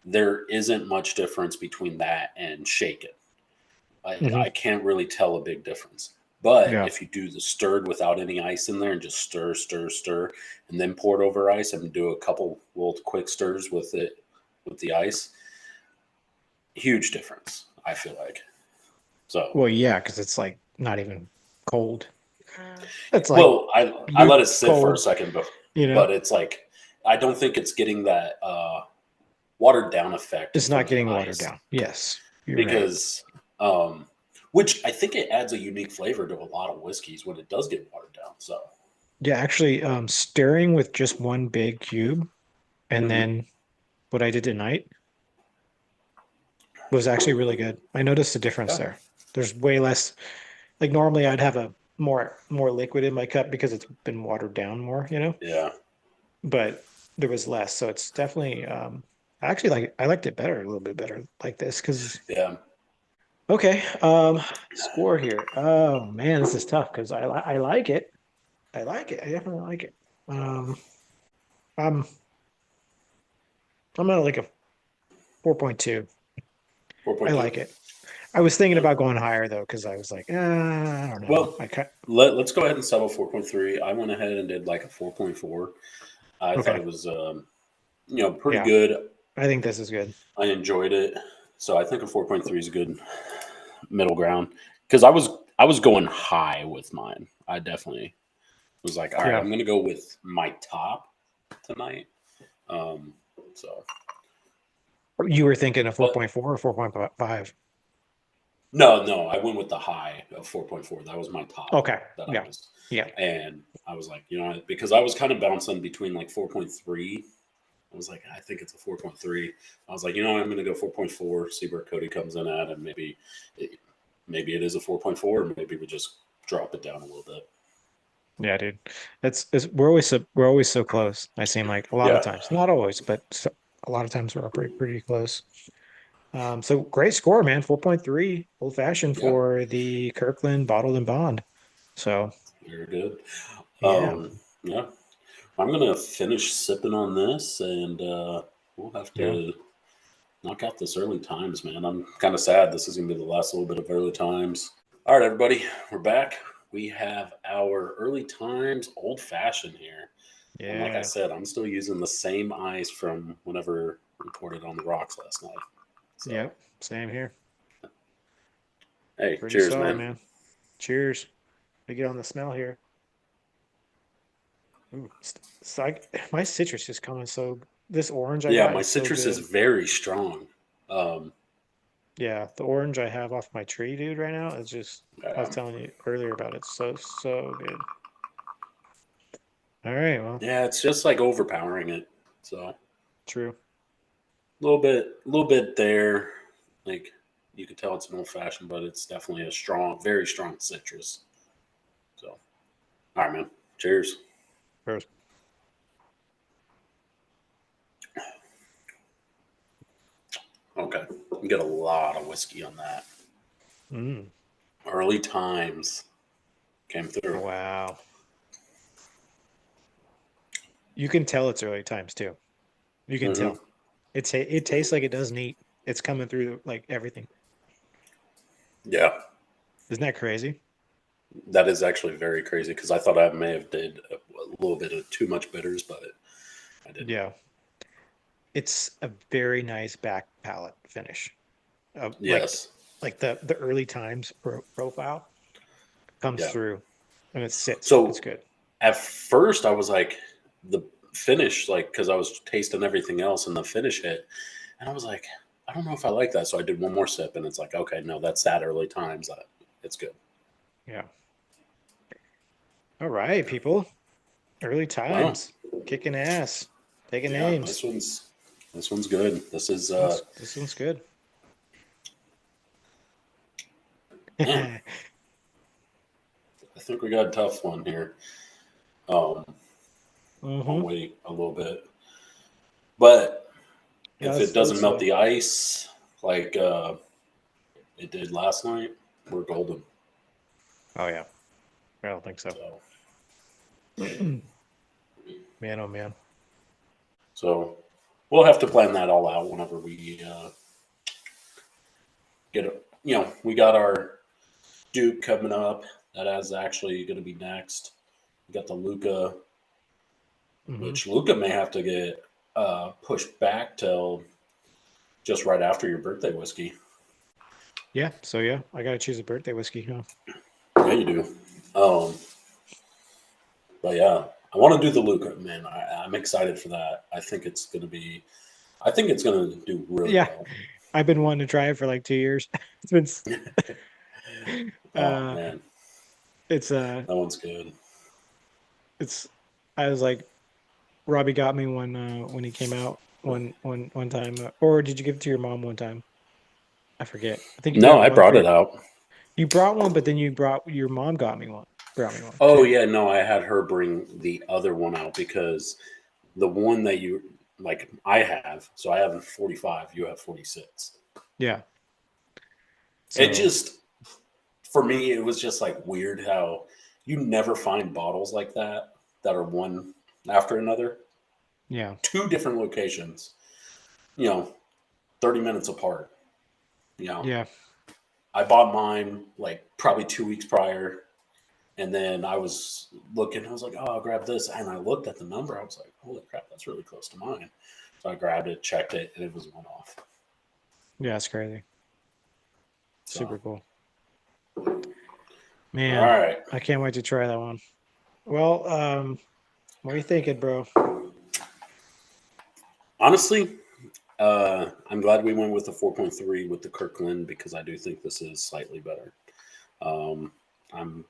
there isn't much difference between that and shaken. I Hmm. can't really tell a big difference. But Yeah. if you do the stirred without any ice in there and just stir, stir, stir, and then pour it over ice and do a couple little quick stirs with it with the ice, huge difference, I feel like. So, Well, yeah, because it's like not even cold. It's like well, I let luke it sit for a cold, second, you know? but it's like I don't think it's getting that watered down effect It's from not the getting watered ice. down. Yes, you're right. Because which I think it adds a unique flavor to a lot of whiskeys when it does get watered down. So Yeah, actually, stirring with just one big cube, and mhm. then what I did tonight was actually really good. I noticed a difference Yeah, there. There's way less. Like normally, I'd have a more liquid in my cup because it's been watered down more, yeah, but there was less. So it's definitely actually like I liked it better, a little bit better like this because yeah. okay, score here. Oh man, this is tough because I like it. I like it. I definitely like it. I'm I'm at like a 4.2. I 4.2. like it. I was thinking Yeah. about going higher though because I was like, I don't know. Well, I cut. let's go ahead and settle 4.3. I went ahead and did like a 4.4. I thought Okay, it was pretty yeah, good. I think this is good. I enjoyed it. So I think a 4.3 is a good middle ground because I was going high with mine. I definitely was like, all right, Yeah, I'm gonna go with my top tonight. Um, so, you were thinking a but 4.4 or 4.5. no, I went with the high of 4.4. That was my top Okay, that I yeah, was, yeah, and I was like, because I was kind of bouncing between like 4.3. I was like, I think it's a 4.3. I was like, I'm going to go 4.4, see where Cody comes in at, and maybe it is a 4.4, or maybe we just drop it down a little bit. yeah, dude. We're always so close. I seem like a lot of Yeah, times, not always, but a lot of times we're pretty close. So great score, man. 4.3 old fashioned yeah, for the Kirkland Bottle-in-Bond. So very good. yeah, Yeah, I'm going to finish sipping on this, and we'll have yeah. to knock out this early times, man. I'm kind of sad this is going to be the last little bit of early times. All right, everybody, we're back. We have our early times old fashioned here. And like I Yeah. said, I'm still using the same ice from whenever we poured it on the rocks last night. So, Yep. Same here. hey, Pretty cheers, solid, man. man. Cheers. We get on the smell here. Ooh, it's like my citrus is coming so this orange I Yeah, got my is so citrus is good. very strong. Um, Yeah, the orange I have off my tree, dude, right now is just I was yeah, telling you earlier about it. So good. All right, well, yeah, it's just like overpowering it. So true. a little bit there. Like you could tell it's an old fashioned, but it's definitely a strong, very strong citrus. So, all right, man. Cheers. First. Okay, you get a lot of whiskey on that. Mm, Early times came through. wow. You can tell it's early times too. You can Hmm. tell. It tastes like it does neat. It's coming through like everything. Yeah, Isn't that crazy? that is actually very crazy because I thought I may have did a little bit of too much bitters, but I didn't. Yeah. It's a very nice back palate finish. Like Yes. the early times profile comes Yeah. through and it sits. It's So good. at first I was like the finish, like because I was tasting everything else and the finish hit, and I was like, I don't know if I like that. So I did one more sip, and it's like, okay, no, that's that early times. It's good. Yeah. All right, people. Early Wow. times. Kicking ass. Taking Yeah, names. this one's good. This is This one's good. man. I think we got a tough one here. Um, I'll Mm-hmm. wait a little bit, but Yeah, if it let's doesn't let's melt the ice like it did last night, we're golden. oh yeah. I don't think so. So, Man, oh man. so we'll have to plan that all out whenever we get it. We got our Duke coming up. That is actually going to be next. We got the Luca, Mm-hmm. which Luca may have to get pushed back till just right after your birthday whiskey. Yeah, so yeah, I gotta choose a birthday whiskey, huh? Yeah, you do. Um, but yeah, I want to do the Luca, man. I'm excited for that. I think it's going to be I think it's going to do really Yeah, well. I've been wanting to try it for like 2 years. It's been, Oh uh, man, it's that one's good. it's. I was like, Robbie got me one when he came out one time, or did you give it to your mom one time? I forget. I think you No, got I one brought for it out. you brought one, but then you brought your mom got me one. Brought me one Oh too. yeah, no, I had her bring the other one out because the one that you like I have, so I have a 45, you have 46. Yeah. It So just for me it was just like weird how you never find bottles like that are one after another, yeah, two different locations, you know, 30 minutes apart. You know, yeah, I bought mine like probably 2 weeks prior. And then I was looking, I was like, oh, I'll grab this. And I looked at the number. I was like, holy crap, that's really close to mine. So I grabbed it, checked it, and it was one off. yeah. It's crazy. So, Super cool, all man. right. I can't wait to try that one. Well, what are you thinking, bro? Honestly, I'm glad we went with the 4.3 with the Kirkland because I do think this is slightly better. Um, I'm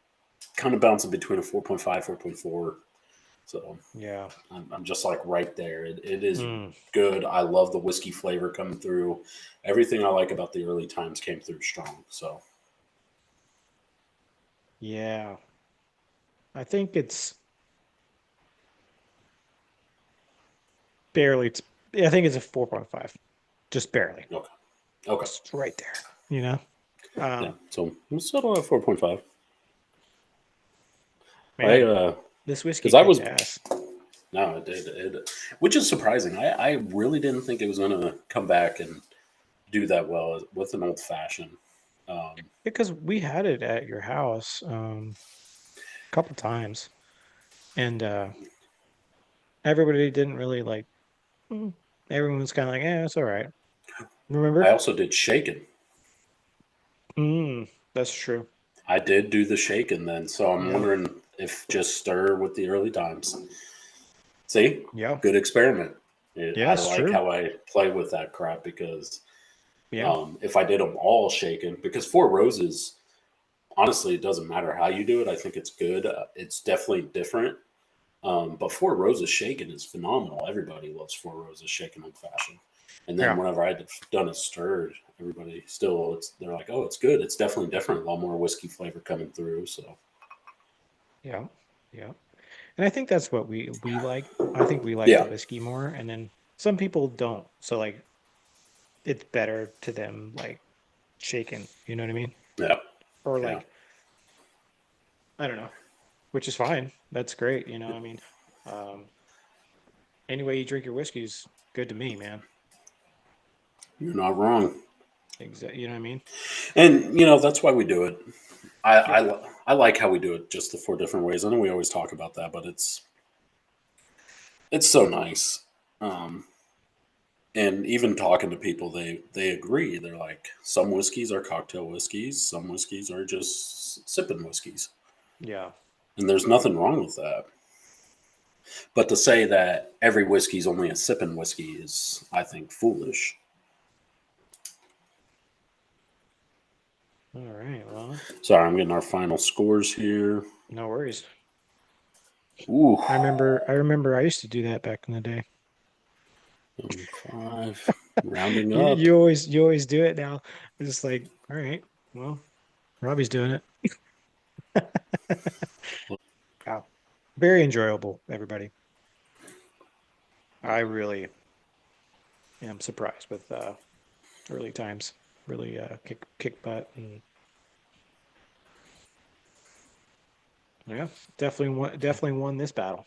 kind of bouncing between a 4.5, 4.4. So Yeah. I'm just like right there. It is Mm, good. I love the whiskey flavor coming through. Everything I like about the early times came through strong. So yeah. I think it's barely. I think it's a 4.5, just barely. okay, okay, It's right there. You know. yeah. Um, So we'll settle at 4.5. I man, this whiskey because I kicked was ass. no, which is surprising. I really didn't think it was going to come back and do that well with an old fashioned. Um, Because we had it at your house a couple times, and everybody didn't really like. mm, Everyone was kind of like, "Yeah, it's all right." I Remember? also did shaken. That's true. I did do the shaken then, so I'm Yeah, wondering if just stir with the early times. See, yeah, good experiment. yeah. I It's like true. how I play with that crap because Yeah, if I did them all shaken, because Four Roses, honestly, it doesn't matter how you do it. I think it's good. It's definitely different. But Four Roses shaken is phenomenal. Everybody loves Four Roses shaken old fashioned. And then yeah, whenever I had done it stirred, everybody still they're like, oh, it's good. It's definitely different. A lot more whiskey flavor coming through. So yeah, yeah. And I think that's what we like. I think we like the yeah, whiskey more, and then some people don't. So like, it's better to them like shaken. You know what I mean? yeah, Or yeah. like, I don't know, which is fine. That's great. I mean, um, any way you drink your whiskey is good to me, man. You're not wrong. Exactly. You know what I mean? And that's why we do it. I, Yeah. I like how we do it, just the four different ways. I know we always talk about that, but it's so nice. Um, and even talking to people, they agree. They're like, some whiskeys are cocktail whiskeys, some whiskeys are just sipping whiskeys, Yeah. and there's nothing wrong with that. But to say that every whiskey is only a sipping whiskey is, I think, foolish. All right. Well, Sorry, I'm getting our final scores here. no worries. Ooh, I remember I used to do that back in the day. 5, rounding You up. you always you always do it now. It's just like, all right, well, Robbie's doing it. Wow. Very enjoyable, everybody. I really am surprised with early times. Really kick butt, and yeah, definitely won this battle.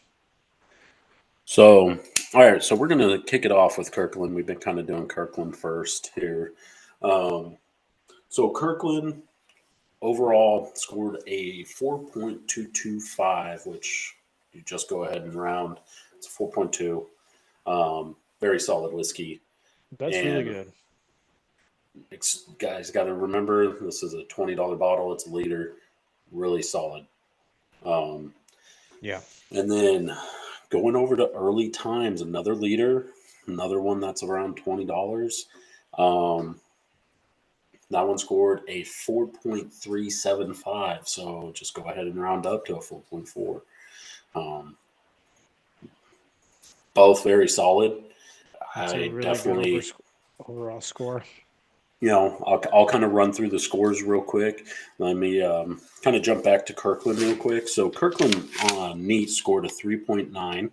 So, all right, so we're going to kick it off with Kirkland. We've been kind of doing Kirkland first here. Um, so, Kirkland overall scored a 4.225, which you just go ahead and round. It's a 4.2. Very solid whiskey. That's really And good. guys, got to remember this is a $20 bottle, it's a liter, really solid. Um, Yeah. and then going over to early times, another liter. another one that's around $20. Um, that one scored a 4.375. So just go ahead and round up to a 4.4. Um, both very solid. That's a I really good definitely, overall score. I'll kind of run through the scores real quick. Let me kind of jump back to Kirkland real quick. So Kirkland neat scored a 3.9.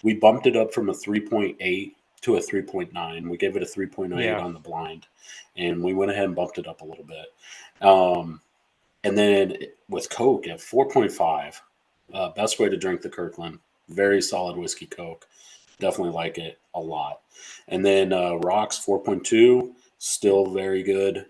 We bumped it up from a 3.8 to a 3.9. We gave it a 3.8 Yeah. on the blind, and we went ahead and bumped it up a little bit. And then with Coke at 4.5, best way to drink the Kirkland. Very solid whiskey Coke. Definitely like it a lot. And then Rocks 4.2, still very good,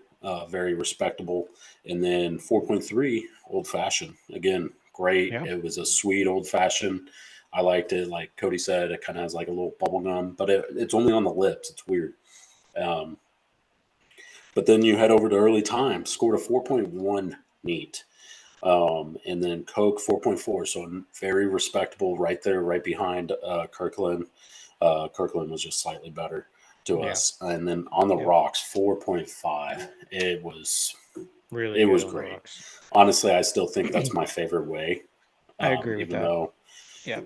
very respectable. And then 4.3, Old Fashioned. Again, great. Yeah. It was a sweet Old Fashioned. I liked it. Like Cody said, it kind of has like a little bubble gum, but it's only on the lips. It's weird. Um, but then you head over to Early Time, scored a 4.1 neat. And then Coke 4.4. So very respectable right there, right behind Kirkland. Kirkland was just slightly better to Yeah. us. And then on the Yep. rocks, 4.5. It was Really good on the great. rocks. Honestly, I still think that's my favorite way. I agree with Even that. though Yeah.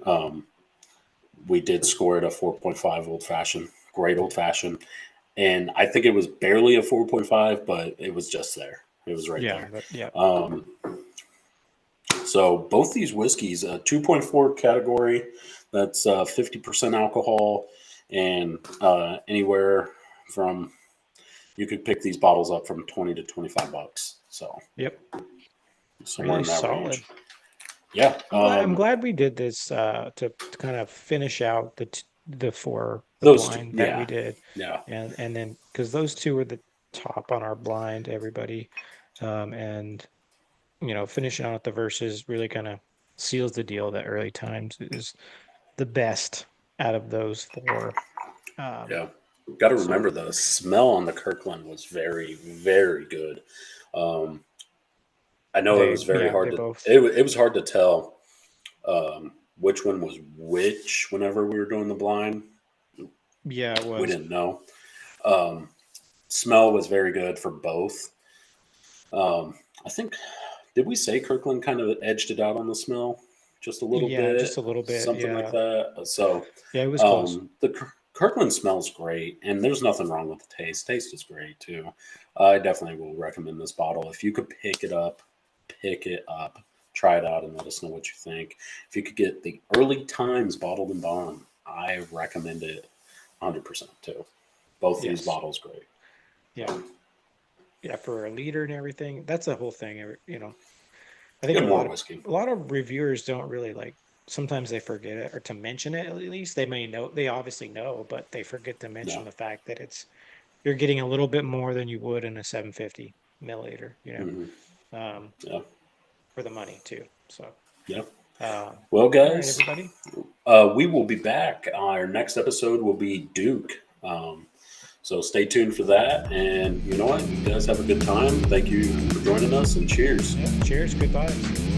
we did score it a 4.5 old fashioned, great old fashioned. And I think it was barely a 4.5, but it was just there. It was right Yeah. there. But yeah. So both these whiskeys, a 2.4 category, that's 50% alcohol, and anywhere from, you could pick these bottles up from 20 to 25 bucks. So Yep. somewhere Really in that solid. range. Yeah. I'm glad we did this to kind of finish out the those two. blind that we Yeah. did, Yeah. and then because those two were the top on our blind, everybody, and finishing out the verses really kind of seals the deal that Early Times is the best out of those four. Yeah. Got to So remember the smell on the Kirkland was very, very good. Um, I know it was very they hard to, both, it was hard to tell which one was which whenever we were doing the blind. yeah, it We was. didn't know. Um, smell was very good for both. I think, did we say Kirkland kind of edged it out on the smell just a little Yeah, just bit, a little bit. something like Yeah, that? So yeah, it was close. the Kirkland smells great, and there's nothing wrong with the taste. Taste is great too. I definitely will recommend this bottle. If you could pick it up, try it out, and let us know what you think. If you could get the Early Times Bottled-in-Bond, I recommend it 100% too. Both these Yes. bottles great. Yeah. Yeah, for a liter and everything. That's the whole thing. I think Get more whiskey. a lot of reviewers don't really like. Sometimes they forget it or to mention it. At least they may know. They obviously know, but they forget to mention No. the fact that you're getting a little bit more than you would in a 750 milliliter. Mm-hmm. Um, Yeah. for the money too. So, Yeah. all Well, right, guys, everybody. we will be back. Our next episode will be Duke. So stay tuned for that. And you know what? You guys have a good time. Thank you for joining us, and cheers. Yeah, cheers. Goodbye.